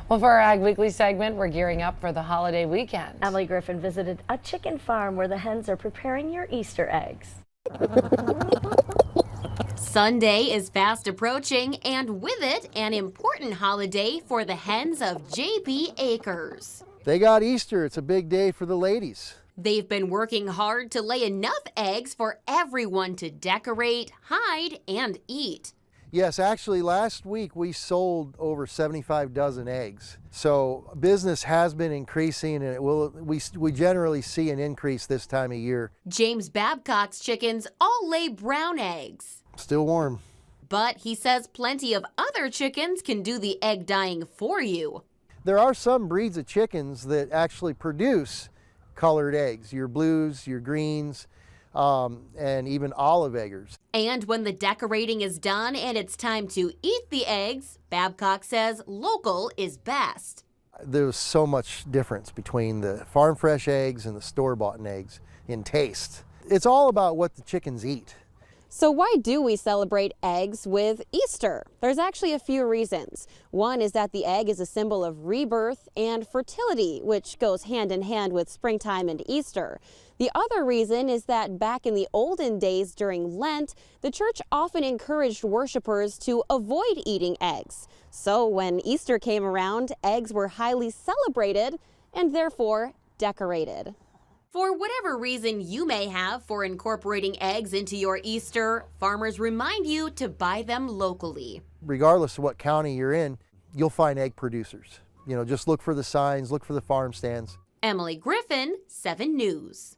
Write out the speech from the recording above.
Well, for our Ag Weekly segment, we're gearing up for the holiday weekend. Emily Griffin visited a chicken farm where the hens are preparing your Easter eggs. Sunday is fast approaching, and with it, an important holiday for the hens of JB Acres. They got Easter. It's a big day for the ladies. They've been working hard to lay enough eggs for everyone to decorate, hide, and eat. Yes, actually last week we sold over 75 dozen eggs. So business has been increasing, and we generally see an increase this time of year. James Babcock's chickens all lay brown eggs. Still warm. But he says plenty of other chickens can do the egg dyeing for you. There are some breeds of chickens that actually produce colored eggs, your blues, your greens, and even olive eggers. And when the decorating is done and it's time to eat the eggs, Babcock says local is best. There's so much difference between the farm fresh eggs and the store-bought eggs in taste. It's all about what the chickens eat. So why do we celebrate eggs with Easter? There's actually a few reasons. One is that the egg is a symbol of rebirth and fertility, which goes hand in hand with springtime and Easter. The other reason is that back in the olden days during Lent, the church often encouraged worshipers to avoid eating eggs. So when Easter came around, eggs were highly celebrated and therefore decorated. For whatever reason you may have for incorporating eggs into your Easter, farmers remind you to buy them locally. Regardless of what county you're in, you'll find egg producers. Just look for the signs, look for the farm stands. Emily Griffin, 7 News.